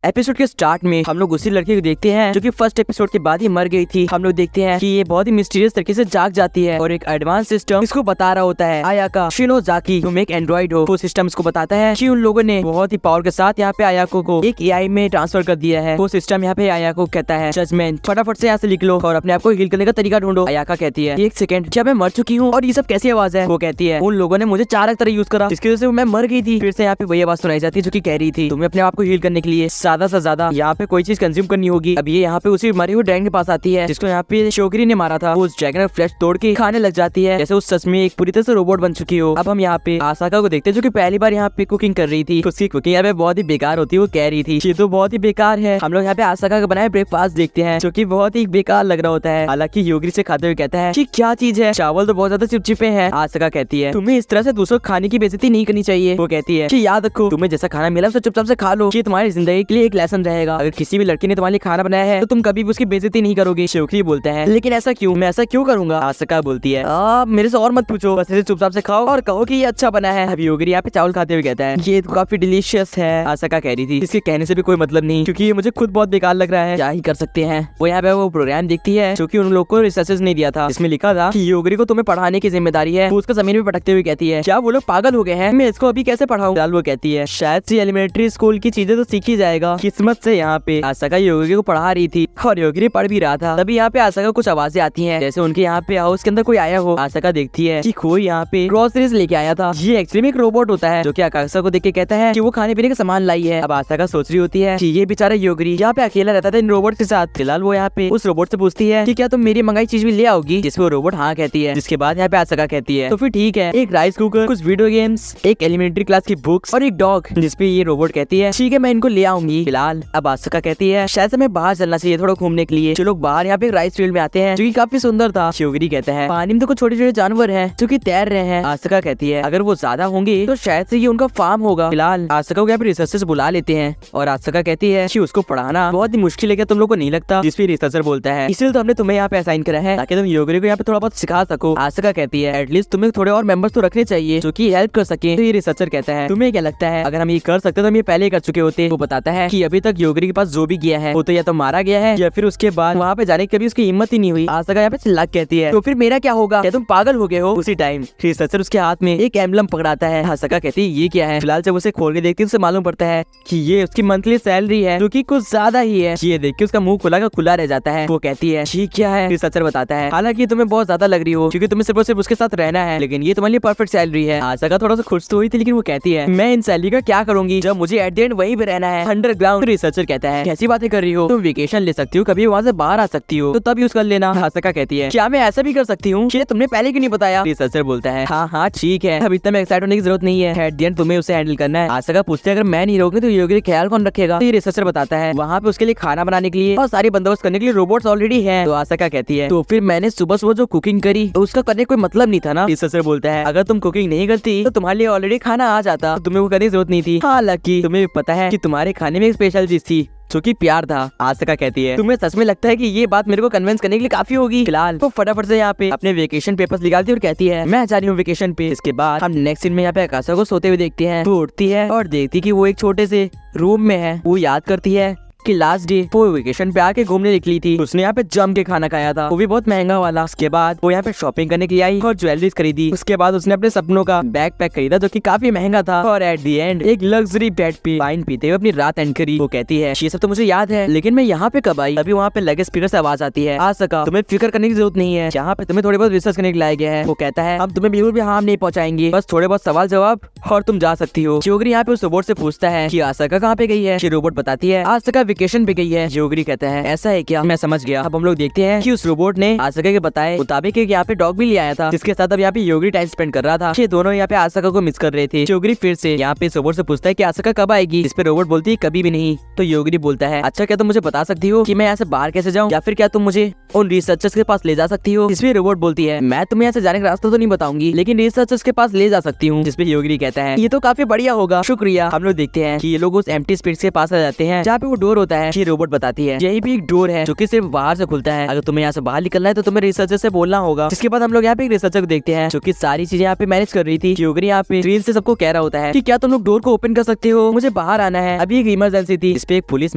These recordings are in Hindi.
एपिसोड के स्टार्ट में हम लोग उसी लड़की को देखते हैं जो कि फर्स्ट एपिसोड के बाद ही मर गई थी। हम लोग देखते हैं कि ये बहुत ही मिस्टीरियस तरीके से जाग जाती है और एक एडवांस सिस्टम इसको बता रहा होता है आयाका शिनोजाकी तुम एक एंड्रॉइड हो। वो सिस्टम इसको बताता है कि उन लोगों ने बहुत ही पावर के साथ यहाँ पे आयाको को एक एआई में ट्रांसफर कर दिया है। वो सिस्टम यहाँ पे आयाको कहता है जजमेंट फटाफट से यहाँ से लिख लो और अपने आप को हील करने का तरीका ढूंढो। आयाका कहती है एक सेकंड, क्या मैं मर चुकी हूँ और ये सब कैसी आवाज है? वो कहती है उन लोगों ने मुझे 4 तरह यूज करा जिसकी वजह से मैं मर गई थी। फिर से यहाँ पे वही आवाज सुनाई जाती है जो की कह रही थी तुम्हें अपने आप को हील करने के लिए ज्यादा से ज्यादा यहाँ पे कोई चीज कंज्यूम करनी होगी। अब ये यहाँ पे उसी मरे हुए ड्रैगन के पास आती है जिसको यहाँ पे शोकरी ने मारा था। वो उस ड्रैगन का फ्लैश तोड़ के खाने लग जाती है जैसे उस सच में एक पूरी तरह से रोबोट बन चुकी हो। अब हम यहाँ पे आसाका को देखते हैं जो कि पहली बार यहाँ पे कुकिंग कर रही थी। उसकी कुकिंग यहाँ पे बहुत ही बेकार होती है। वो कह रही थी ये तो बहुत ही बेकार है। हम लोग यहाँ पे आसाका का बनाए ब्रेकफास्ट देखते हैं जो कि बहुत ही बेकार लग रहा होता है। हालांकि योगरी से खाते हुए कहता है कि क्या चीज है, चावल तो बहुत ज्यादा चिपचिपे हैं। आसाका कहती है तुम्हें इस तरह से दूसरों खाने की बेइज्जती नहीं करनी चाहिए। वो कहती है कि याद रखो तुम्हें जैसा खाना मिला उसे चुपचाप से खा लो, ये तुम्हारी जिंदगी के लिए एक लेसन रहेगा। अगर किसी भी लड़की ने तुम्हारे लिए खाना बनाया है तो तुम कभी भी उसकी बेइज्जती नहीं करोगे। शोकरी बोलता है लेकिन ऐसा क्यों, मैं ऐसा क्यों करूंगा? आसाका बोलती है मेरे से और मत पूछो, बस इसे चुपचाप से खाओ और कहो कि ये अच्छा बना है। अभी योगरी यहाँ पे चावल खाते हुए कहता है ये तो काफी डिलीशियस है। आसाका कह रही थी इसके कहने से भी कोई मतलब नहीं क्योंकि ये मुझे खुद बहुत बेकार लग रहा है, क्या ही कर सकते हैं। वो यहाँ पे वो प्रोग्राम देखती है जो कि उन लोगों को रिसर्चेस नहीं दिया था। इसमें लिखा था कि योगरी को तुम्हें पढ़ाने की जिम्मेदारी है। वो उसका जमीन में पटकते हुए कहती है क्या वो लोग पागल हो गए हैं, मैं इसको अभी कैसे पढ़ाऊं? वो कहती है शायद से एलिमेंट्री स्कूल की चीजें तो सीखी जाएगा। किस्मत से यहाँ पे आसाका योगरी को पढ़ा रही थी और योगरी पढ़ भी रहा था। तभी यहाँ पे आसाका कुछ आवाजें आती हैं जैसे उनके यहाँ पे हाउस के अंदर कोई आया हो। आसाका देखती है कि कोई यहाँ पे ग्रोसरीज लेके आया था। ये एक्चुअली में एक रोबोट होता है जो कि आकाशा को देख के कहता है कि वो खाने पीने का सामान लाई है। अब आसाका सोच रही होती है कि ये बेचारा योगरी यहाँ पे अकेला रहता था इन रोबोट के साथ। फिलहाल वो यहाँ पे उस रोबोट से पूछती है कि क्या तुम मेरी मंगाई चीज भी ले आओगी, जिसपे वो रोबोट हाँ कहती है। जिसके बाद यहाँ पे आसाका कहती है तो फिर ठीक है, एक राइस कुकर, कुछ वीडियो गेम्स, एक एलिमेंट्री क्लास की बुक्स और एक डॉग। जिसपे ये रोबोट कहती है ठीक है मैं इनको ले आऊंगी। फिलहाल अब आसाका कहती है शायद हमें बाहर चलना चाहिए थोड़ा घूमने के लिए। जो लोग बाहर यहाँ पे राइस फील्ड में आते हैं जो की काफी सुंदर था। योगरी कहता है पानी में तो कुछ छोटे छोटे जानवर हैं जो कि तैर रहे हैं। आसाका कहती है अगर वो ज्यादा होंगे तो शायद से ये उनका फार्म होगा। फिलहाल आसाका को यहाँ पे रिसर्चर से बुला लेते हैं और आसाका कहती है कि उसको पढ़ाना बहुत ही मुश्किल है, क्या तुम लोग को नहीं लगता? जिसपे रिसर्चर बोलता है इसलिए तो हमने तुम्हें यहाँ पे असाइन करा है ताकि तुम योगरी को यहाँ पे थोड़ा बहुत सिखा सको। आसाका कहती है एटलीस्ट तुम्हें थोड़े और मेंबर्स तो रखने चाहिए जो कि हेल्प कर सके। तो ये रिसर्चर कहता है तुम्हें क्या लगता है अगर हम ये कर सकते तो हम ये पहले कर चुके होते। वो बताता है कि अभी तक योगरी के पास जो भी गया है वो तो या तो मारा गया है या फिर उसके बाद वहाँ पे जाने की कभी उसकी हिम्मत ही नहीं हुई। आसाका यहाँ पे चिल्ला कहती है तो फिर मेरा क्या होगा, क्या तुम पागल हो गए हो? उसी टाइम रिसर्चर उसके हाथ में एक एम्बलम पकड़ाता है। आसाका कहती है ये क्या है? फिलहाल जब उसे खोल के देखती है उसे मालूम पड़ता है कि ये उसकी मंथली सैलरी है जो कि कुछ ज्यादा ही है। ये देख के उसका मुंह खुला का खुला रह जाता है। वो कहती है ये क्या है? रिसर्चर बताता है हालांकि तुम्हें बहुत ज्यादा लग रही हो क्योंकि तुम्हें सिर्फ और सिर्फ उसके साथ रहना है, लेकिन ये तुम्हारे लिए परफेक्ट सैलरी है। आसाका थोड़ा सा खुश तो हुई थी लेकिन वो कहती है मैं इन सैलरी का क्या करूंगी जब मुझे एट द एंड वहीं पे रहना है अंडरग्राउंड। रिसर्चर कहता है कैसी बातें कर रही हो, तुम वेकेशन ले सकती हो, कभी वहाँ से बाहर आ सकती हो तो तब यूज कर लेना। आसाका कहती है क्या मैं ऐसा भी कर सकती हूँ, ये तुमने पहले क्यों नहीं बताया? रिसर्चर बोलता है हाँ ठीक है, अब इतना में एक्साइट होने की जरूरत नहीं है, एट द एंड तुम्हें उसे हैंडल करना है। आसाका पूछते है अगर मैं नहीं रहूंगी तो योगी का ख्याल कौन रखेगा? तो ये रिसर्चर बताता है वहाँ पे उसके लिए खाना बनाने के लिए और सारी बंदोबस्त करने के लिए रोबोट्स ऑलरेडी है। तो आसाका कहती है तो फिर मैंने सुबह सुबह जो कुकिंग करी तो उसका करने कोई मतलब नहीं था ना? रिसर्चर बोलता है अगर तुम कुकिंग नहीं करती तो तुम्हारे लिए ऑलरेडी खाना आ जाता, तो तुम्हें वो करने की जरूरत नहीं थी। हालांकि तुम्हें पता है कि तुम्हारे खाने में एक स्पेशल चीज थी जो कि प्यार था। आसाका कहती है तुम्हें सच में लगता है कि ये बात मेरे को कन्विंस करने के लिए काफी होगी? फिलहाल तो फटाफट से यहाँ पे अपने वेकेशन पेपर्स निकालती है और कहती है मैं जा रही हूँ वेकेशन पे। इसके बाद हम नेक्स्ट सीन में यहाँ पे आकाशा को सोते हुए देखते हैं। वो उठती है और देखती कि वो एक छोटे से रूम में है। वो याद करती है कि लास्ट डे वो वेकेशन पे आके घूमने निकली थी, उसने यहाँ पे जम के खाना खाया था, वो भी बहुत महंगा वाला। उसके बाद वो यहाँ पे शॉपिंग करने के लिए आई और ज्वेलरीज खरीदी। उसके बाद उसने अपने सपनों का बैग पैक खरीदा जो कि काफी महंगा था और एट द एंड एक लग्जरी बेड पे वाइन पीते हुए अपनी रात एंड करी। वो कहती है ये सब तो मुझे याद है लेकिन मैं यहाँ पे कब आई? अभी वहाँ पे लगे स्पीकर से आवाज आती है आसाका तुम्हें फिक्र करने की जरूरत नहीं है, यहाँ पे तुम्हें थोड़े बहुत रिसर्च करने के लाया गया है। वो कहता है हम तुम्हें बिल्कुल भी हार्म नहीं पहुँचाएंगे, बस थोड़े बहुत सवाल जवाब और तुम जा सकती हो। योगरी यहाँ पे उस रोबोट से पूछता है कि आसाका कहाँ पे गई है? ये रोबोट बताती है आसाका वेकेशन पे गई है। योगरी कहता है ऐसा है क्या, मैं समझ गया। अब हम लोग देखते हैं कि उस रोबोट ने आसाका के बताए मुताबिक यहाँ पे डॉग भी ले आया था जिसके साथ अब यहाँ पे योगरी टाइम स्पेंड कर रहा था। ये दोनों यहाँ पे आसाका को मिस कर रहे थे। योगरी फिर से यहाँ पे रोबोट से पूछता है कि आसाका कब आएगी? इस पे रोबोट बोलती है कभी भी नहीं। तो योगरी बोलता है अच्छा क्या तुम मुझे बता सकती हो कि मैं यहाँ से बाहर कैसे जाऊँ या फिर क्या तुम मुझे उन रिसर्चर्स के पास ले जा सकती हो? इस पे रोबोट बोलती है मैं तुम्हें यहाँ से जाने का रास्ता तो नहीं बताऊंगी लेकिन रिसर्चर्स के पास ले जा सकती हूँ। जिसपे योगरी कहता है ये तो काफी बढ़िया होगा, शुक्रिया। हम लोग देखते हैं कि ये लोग उस एम्प्टी स्पेस के पास आ जाते हैं जहाँ पे वो डोर होता है ये रोबोट बताती है यही भी एक डोर है जो कि सिर्फ बाहर से खुलता है, अगर तुम्हें यहाँ से बाहर निकलना है तो तुम्हें रिसर्चर से बोलना होगा। जिसके बाद हम लोग यहाँ पे एक रिसर्चर को देखते हैं जो कि सारी चीजें यहाँ पे मैनेज कर रही थी। क्योंकि यहाँ पे रील से सबको कह रहा होता है कि क्या तुम लोग डोर को ओपन कर सकते हो, मुझे बाहर आना है, अभी एक इमरजेंसी थी। इस पे एक पुलिस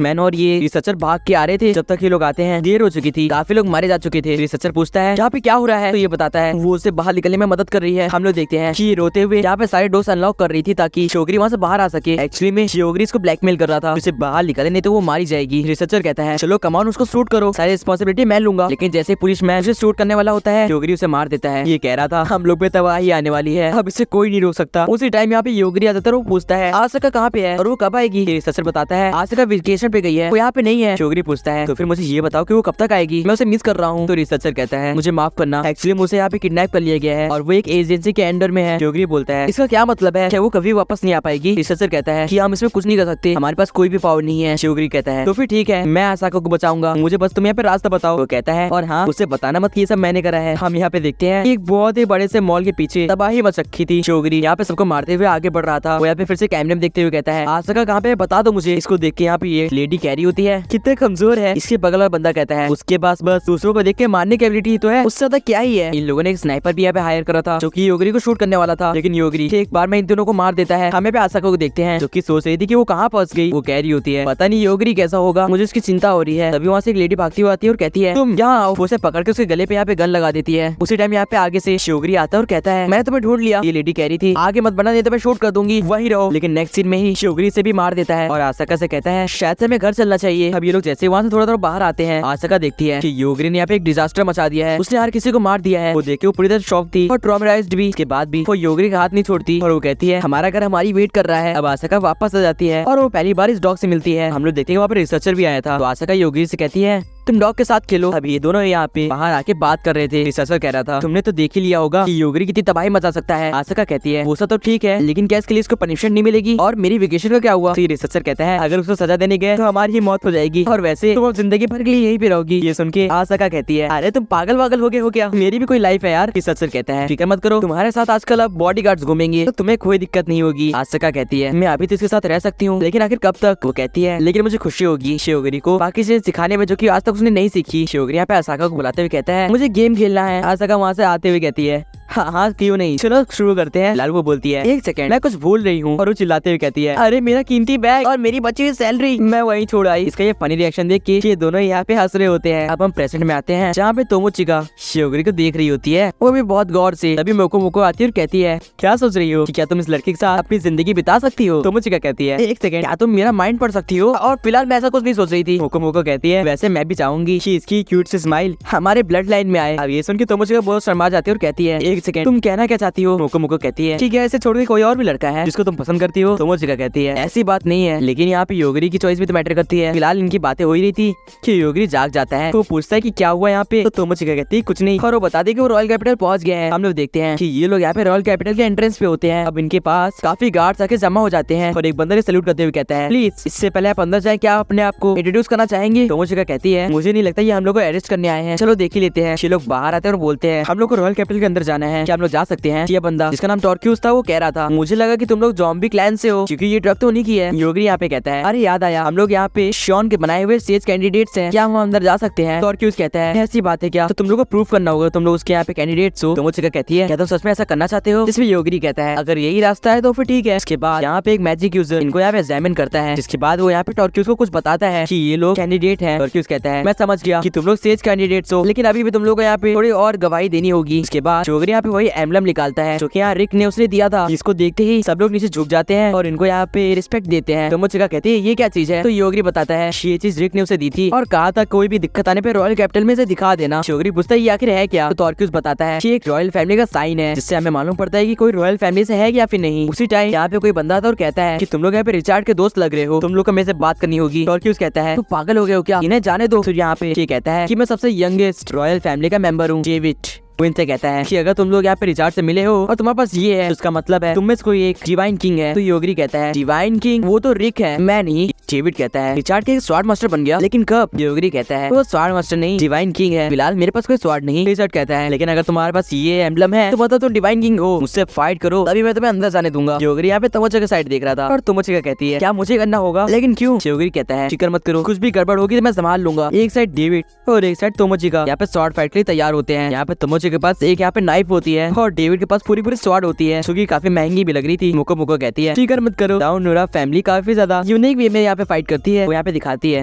मैन और ये रिसर्चर भाग के आ रहे थे। जब तक ये लोग आते हैं देर हो चुकी थी, काफी लोग मारे जा चुके थे। रिसर्चर पूछता है यहाँ पे क्या हो रहा है, तो ये बताता है वो उसे बाहर निकलने में मदद कर रही है। हम लोग देखते हैं कि रोते हुए यहाँ पे सारे डोर्स अनलॉक कर रही थी ताकि शियोगरी वहाँ से बाहर आ सके। एक्चुअली में शियोगरी इसको ब्लैकमेल कर रहा था, उसे बाहर निकले नहीं तो वो मारी जाएगी। रिसर्चर कहता है चलो कमान उसको शूट करो, सारी रिस्पॉन्सिबिलिटी मैं लूंगा। लेकिन जैसे पुलिस मैन उसे शूट करने वाला होता है शियोगरी उसे मार देता है। ये कह रहा था हम लोग पे तबाही आने वाली है, अब इसे कोई नहीं रोक सकता। उसी टाइम यहाँ पे योगरी आ जाता है और वो पूछता है आसिका कहाँ पे है और वो कब आएगी। रिसर्चर बताता है आसिका वेकेशन पे गई है, वो यहाँ पे नहीं है। शियोगरी पूछता है तो फिर मुझे ये बताओ कि वो कब तक आएगी, मैं उसे मिस कर रहा हूँ। तो रिसर्चर कहता है मुझे माफ करना, एक्चुअली मुझे यहाँ पे किडनैप कर लिया गया है और वो एक एजेंसी के अंडर में है। शियोगरी बोलता है इसका क्या मतलब है, क्या वो कभी वापस नहीं आ पाएगी। रिसर्चर कहता है कि हम इसमें कुछ नहीं कर सकते, हमारे पास कोई भी पावर नहीं है। शियोगरी कहता है तो फिर ठीक है, मैं आसिका को बचाऊंगा, मुझे बस तुम यहाँ पे रास्ता बताओ। वो कहता है और हाँ उसे बताना मत कि ये सब मैंने करा है। हम यहाँ पे देखते हैं एक बहुत ही बड़े से मॉल के पीछे तबाही मच रखी थी। शियोगरी यहाँ पे सबको मारते हुए आगे बढ़ रहा था। वो यहाँ पे फिर से कैमरे में देखते हुए कहता है आसिका कहाँ पे बता दो मुझे। इसको देख के यहाँ पे ये लेडी कैरी होती है, कितने कमजोर है। इसके बगल वाला बंदा कहता है उसके पास बस दूसरों को देख के मारने की एबिलिटी तो है, उससे ज्यादा क्या ही है। इन लोगों ने एक स्नाइपर भी यहाँ पे हायर करा था जो कि योगरी को शूट करने वाला था, लेकिन योगरी एक बार में इन दोनों को मार देता है। हमें पे आसिका को देखते हैं जो कि सोच रही थी कि वो कहाँ फंस गई। वो कह रही होती है पता नहीं योगरी कैसा होगा, मुझे उसकी चिंता हो रही है। तभी वहाँ से एक लेडी भागती हुई आती है और कहती है तुम यहाँ आओ। उसे पकड़ के उसके गले पे यहाँ पे गन लगा देती है। उसी टाइम यहाँ पे आगे से शियोगरी आता है और कहता है मैं तुम्हें ढूंढ लिया। ये लेडी कह रही थी आगे मत बढ़ना नहीं तो मैं शूट कर दूंगी, वहीं रहो। लेकिन नेक्स्ट सीन में ही शियोगरी से भी मार देता है और आसिका से कहता है शायद से हमें घर चलना चाहिए। अब ये लोग जैसे वहाँ से थोड़ा बाहर आते हैं आसिका देखती है कि योगरी ने यहाँ पे एक डिजास्टर मचा दिया है, उसने हर किसी को मार दिया है। वो देख के वो पूरी तरह शॉक थी और ट्रॉमेटाइज्ड भी। इसके बाद भी वो योगरी का हाथ नहीं छोड़ती और वो कहती है हमारा घर हमारी वेट कर रहा है। अब आसिका वापस आ जाती है और वो पहली बार इस डॉग से मिलती है। हम लोग देखते हैं वहाँ पे रिसर्चर भी आया था। तो आसिका योगरी से कहती है तुम डॉग के साथ खेलो। अभी ये दोनों यहाँ पे बाहर आके बात कर रहे थे। रिसर्चर कह रहा था तुमने तो देख ही लिया होगा कि योगरी कितनी तबाही मचा सकता है। आसिका कहती है वो सब तो ठीक है लेकिन क्या इसके लिए इसको पनिशमेंट नहीं मिलेगी और मेरी वेकेशन का क्या हुआ। तो रिसर्चर कहता है अगर उसको सजा देने गए तो हमारी ही मौत हो जाएगी और वैसे तुम अब जिंदगी भर के लिए यहीं पे रहोगी। ये सुन के आसिका कहती है अरे तुम पागल वागल हो गए हो क्या, मेरी भी कोई लाइफ है यार। रिसर्चर कहता है फिक्र मत करो, तुम्हारे साथ आजकल अब बॉडीगार्ड्स घूमेंगे तो तुम्हें कोई दिक्कत नहीं होगी। आसिका कहती है मैं अभी तो इसके साथ रह सकती हूँ लेकिन आखिर कब तक। वो कहती है लेकिन मुझे खुशी होगी शियोगरी को बाकी चीजें सिखाने में जो कि आज तक उसने नहीं सीखी। शियोगरी यहाँ पे आसिका को बुलाते हुए कहता है मुझे गेम खेलना है। आसिका वहाँ से आते हुए कहती है हाँ क्यों नहीं, चलो शुरू करते हैं। लाल वो बोलती है एक सेकंड मैं कुछ भूल रही हूँ और वो चिल्लाते हुए कहती है अरे मेरा कीमती बैग और मेरी बची हुई सैलरी मैं वहीं छोड़ आई। इसका ये फनी रिएक्शन देख के ये दोनों यहाँ पे हंस रहे होते हैं। अब हम प्रेजेंट में आते हैं जहाँ पे तोमोचिका शियोगरी को देख रही होती है, वो भी बहुत गौर से। तभी मोको आती है और कहती है क्या सोच रही हो कि क्या तुम इस लड़के के साथ अपनी जिंदगी बिता सकती हो। तोमोचिका कहती है एक सेकंड क्या तुम मेरा माइंड पढ़ सकती हो और फिलहाल मैं ऐसा कुछ नहीं सोच रही थी। मोको कहती है वैसे मैं भी चाहूंगी कि इसकी क्यूट सी स्माइल हमारे ब्लड लाइन में आए। अब ये सुन के तोमोचिका बहुत शर्मा जाती है और कहती है एक सेकंड तुम कहना चाहती हो। मोको कहती है ठीक है ऐसे छोड़ के कोई और भी लड़का है जिसको तुम पसंद करती हो। तोमोचिका कहती है ऐसी बात नहीं है लेकिन यहाँ पे योगरी की चॉइस भी तो मैटर करती है। फिलहाल इनकी बातें हो ही रही थी कि योगरी जाग जाता है तो पूछता है कि क्या हुआ यहाँ पे। तो तोमोचिका कहती है कुछ नहीं और वो बता दे कि वो रॉयल कैपिटल पहुंच गए हैं। हम लोग देखते हैं कि ये लोग यहाँ पे रॉयल कैपिटल के एंट्रेंस पे होते हैं। अब इनके पास काफी गार्ड्स आके जमा हो जाते हैं और एक बंदर सैल्यूट करते हुए कहता है प्लीज इससे पहले आप अंदर जाए क्या आप अपने आप को इंट्रोड्यूस करना चाहेंगे। तोमोचिका कहती है मुझे नहीं लगता ये हम लोग को अरेस्ट करने आए हैं, चलो देख ही लेते हैं। ये लोग बाहर आते हैं और बोलते हैं हम लोग को रॉयल कैपिटल के अंदर जाना है, क्या हम लोग जा सकते हैं। ये बंदा जिसका नाम टॉर्क्यूस था वो कह रहा था मुझे लगा कि तुम लोग ज़ॉम्बी क्लैन से हो क्योंकि ये ड्रग तो उन्हीं की है। योगरी यहाँ पे कहता है अरे याद आया हम लोग यहाँ पे शॉन के बनाए हुए स्टेज कैंडिडेट्स हैं, क्या हम अंदर जा सकते हैं। टॉर्क्यूस कहता है ऐसी बात है क्या, तो तुम लोग को प्रूफ करना होगा तुम लोग उसके यहाँ पे कैंडिडेट्स हो। तोमोचिका कहती है क्या तुम सच में ऐसा करना चाहते हो। जिसमें योगरी कहता है अगर यही रास्ता है तो फिर ठीक है। इसके बाद यहाँ पे एक मैजिक यूजर इनको यहाँ पे एग्जामिन करता है जिसके बाद वो यहाँ पे टॉर्क्यूस को कुछ बताता है कि ये लोग कैंडिडेट हैं। टॉर्क्यूस कहता है मैं समझ गया कि तुम लोग स्टेज कैंडिडेट्स हो लेकिन अभी भी तुम लोग को यहाँ पे थोड़ी और गवाही देनी होगी। इसके बाद योगरी यहाँ पे वही एम्बलम निकालता है जो कि यहाँ रिक ने उसने दिया था। इसको देखते ही सब लोग नीचे झुक जाते हैं और इनको यहाँ पे रिस्पेक्ट देते हैं। तोमोचिका कहती है ये क्या चीज है। तो योगरी बताता है ये चीज रिक ने उसे दी थी और कहा था कोई भी दिक्कत आने पे रॉयल कैपिटल में से दिखा देना। योगरी पूछता है ये आखिर है क्या। तो टॉर्क्यूस बताता है कि एक रॉयल फैमिली का साइन है जिससे हमें मालूम पड़ता है कि कोई रॉयल फैमिली से है या फिर नहीं। उसी टाइम यहाँ पे कोई बंदा था और कहता है कि तुम लोग यहाँ पे रिचार्ड के दोस्त लग रहे हो, तुम लोग को मेरे से बात करनी होगी। टॉर्क्यूस कहता है तुम पागल हो गए हो क्या, इन्हें जाने दो। फिर यहाँ पे ये कहता है कि मैं सबसे यंगेस्ट रॉयल फैमिली का मेंबर हूँ डेविड। वो इनसे कहता है कि अगर तुम लोग यहाँ पे रिचार्ड से मिले हो और तुम्हारे पास ये है उसका मतलब है तुम में से कोई एक डिवाइन किंग है। तो योगरी कहता है डिवाइन किंग वो तो रिक है मैं नहीं। डेविड कहता है रिचार्ड के स्वॉर्ड मास्टर बन गया, लेकिन कब? योगरी कहता है वो स्वॉर्ड मास्टर नहीं, डिवाइन किंग है। फिलहाल मेरे पास कोई स्वॉर्ड नहीं। रिचार्ड कहता है लेकिन अगर तुम्हारे पास ये एम्बलम है तो मतलब तुम डिवाइन किंग हो, मुझसे फाइट करो तभी मैं तुम्हें अंदर जाने दूंगा। योगरी यहाँ पे तोमोचिका साइड देख रहा था और तोमोचिका कहती है क्या मुझे करना होगा, लेकिन क्यों? योगरी कहता है फिक्र मत करो, कुछ भी गड़बड़ होगी तो मैं संभाल लूंगा। एक साइड डेविड और एक साइड तोमोचिका यहाँ पे स्वॉर्ड फाइट के लिए तैयार होते हैं। यहाँ पे तोमोचिका के पास एक यहाँ पे नाइफ होती है और डेविड के पास पूरी पूरी स्वॉर्ड होती है, जो की काफी महंगी भी लग रही थी। मुको मुको कहती है फिक्र मत करो। दाओ नोरा फैमिली काफी ज्यादा यूनिक वे में यहाँ पे फाइट करती है। वो यहाँ पे दिखाती है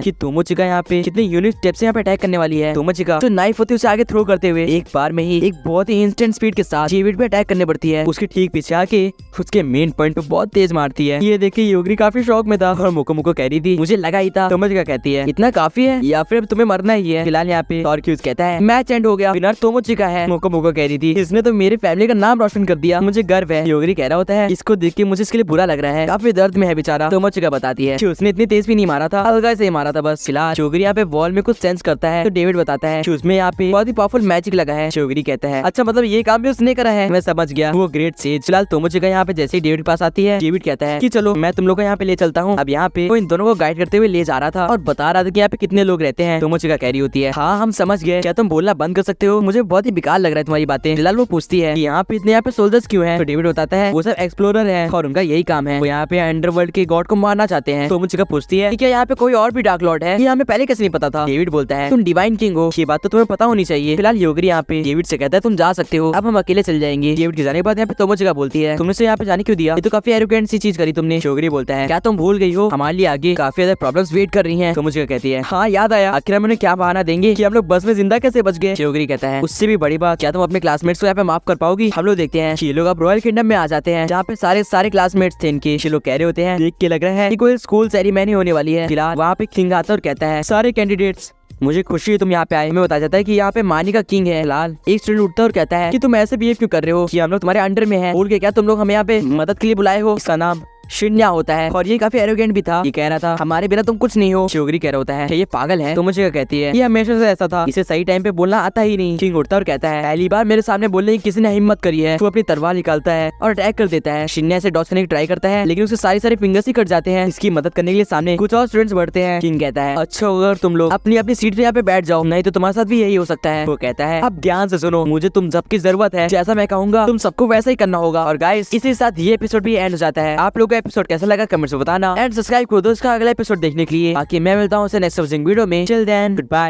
कि तोमोचिका यहाँ पे कितने यूनिक स्टेप से यहाँ पे अटैक करने वाली है। तोमोचिका जो नाइफ होती है उसे आगे थ्रो करते हुए एक बार में ही एक बहुत ही इंस्टेंट स्पीड के साथ डेविड पे अटैक करने पड़ती है। उसके ठीक पीछे आके उसके मेन पॉइंट पे बहुत तेज मारती है। ये देख के योगरी काफी शौक में था और मुको मुको कह रही थी मुझे लगा ही था। तोमोचिका कहती है इतना काफी है या फिर तुम्हें मरना ही है? फिलहाल यहाँ पे टॉर्क्यूज कहता है मैच एंड हो गया, विनर तोमोचिका है। मुको मुको कह रही थी इसने तो मेरे फैमिली का नाम रोशन कर दिया, मुझे गर्व है। योगरी कह रहा होता है इसको देख के मुझे इसके लिए बुरा लग रहा है, काफी दर्द में है बेचारा। तोमोचिका बताती है कि उसने इतनी तेज भी नहीं मारा था, हल्का से ही मारा था बस। फिलहाल योगरी यहाँ पे वॉल में कुछ सेंस करता है तो डेविड बताता है कि उसमें यहाँ पे बहुत ही पावरफुल मैजिक लगा है। योगरी कहता है अच्छा मतलब ये काम भी उसने करा है, मैं समझ गया, वो ग्रेट सेज। फिलहाल तोमोचिका यहाँ पे जैसे ही डेविड के पास आती है, डेविड कहता है कि चलो मैं तुम लोग को यहाँ पे ले चलता हूँ। अब यहाँ पे वो इन दोनों को गाइड करते हुए ले जा रहा था और बता रहा था कि यहाँ पे कितने लोग रहते हैं। तोमोचिका कह रही होती है हाँ हम समझ गए, क्या तुम बोलना बंद कर सकते हो, मुझे बहुत ही बेकार लग रहा है तुम्हारी बातें। फिलहाल वो पूछती है यहाँ पे इतने यहाँ पे सोल्जर्स क्यों हैं? तो डेविड बताता है वो सब एक्सप्लोरर है और उनका यही काम है, वो यहाँ पे अंडरवर्ल्ड के गॉड को मारना चाहते हैं। तोमोचिका पूछती है क्या यहाँ पे कोई और भी डार्क लॉर्ड है? ये हमें पहले कैसे नहीं पता था? डेविड बोलता है तुम डिवाइन किंग हो, ये बात तो तुम्हें पता होनी चाहिए। फिलहाल योगरी यहाँ पे डेविड से कहता है तुम जा सकते हो, अब हम अकेले चल जाएंगे। डेविड के जाने के बाद यहाँ पे तोमोचिका बोलती है तुमने से यहाँ पे जाने क्यों दिया, ये तो काफी एरोगेंट सी चीज करी तुमने। योगरी बोलता है क्या तुम भूल गई हो हमारे लिए आगे काफी ज्यादा प्रॉब्लम्स वेट कर रही हैं। तोमोचिका कहती है हाँ याद आया, आखिर हम उन्हें क्या बहाना देंगे कि हम लोग बस में जिंदा कैसे बच गए। योगरी कहता है उससे भी बड़ी बात क्या तुम अपने क्लासमेट्स को यहाँ पे माफ कर पाओगी? हम लोग देखते हैं ये लोग अब रॉयल किंगडम में आ जाते हैं जहाँ पे सारे क्लासमेट्स थे इनके। ये लोग कह रहे होते हैं देख के लग रहा है कि कोई स्कूल सेरेमनी होने वाली है। फिलहाल वहाँ पे किंग आता और कहता है सारे कैंडिडेट्स मुझे खुशी है तुम यहाँ पे आए। हमें बताया जाता है कि यहाँ पे मानी का किंग है। फिलहाल एक स्टूडेंट उठता है और कहता है कि तुम ऐसे बिहेव क्यों कर रहे हो कि हम लोग तुम्हारे अंडर में हैं, बोल के क्या तुम लोग हमें यहाँ पे मदद के लिए बुलाए हो? इसका नाम शिन्या होता है और ये काफी एरोगेंट भी था, ये कह रहा था हमारे बिना तुम कुछ नहीं हो। योगरी कह रहा होता है ये पागल है। तोमोचिका कहती है ये हमेशा से ऐसा था, इसे सही टाइम पे बोलना आता ही नहीं। किंग उठता और कहता है पहली बार मेरे सामने बोलने की किसी ने हिम्मत करी है। वो अपनी तलवार निकालता है और अटैक कर देता है। शिन्या से डॉज करने की ट्राई करता है लेकिन उसके सारे फिंगर्स ही कट जाते हैं। इसकी मदद करने के लिए सामने कुछ और स्टूडेंट्स बढ़ते हैं। किंग कहता है अच्छा अगर तुम लोग अपनी अपनी सीट पे यहाँ पे बैठ जाओ, नहीं तो तुम्हारे साथ भी यही हो सकता है। वो कहता है अब ध्यान से सुनो, मुझे तुम सबकी जरूरत है, जैसा मैं कहूंगा तुम सबको वैसा ही करना होगा। और गाइस इसी के साथ ये एपिसोड भी एंड हो जाता है। आप लोगों का एपिसोड कैसा लगा कमेंट्स में बताना एंड सब्सक्राइब करो दोस्तों अगला एपिसोड देखने के लिए। बाकी मैं मिलता हूँ नेक्स्ट वीडियो में। Till then good bye.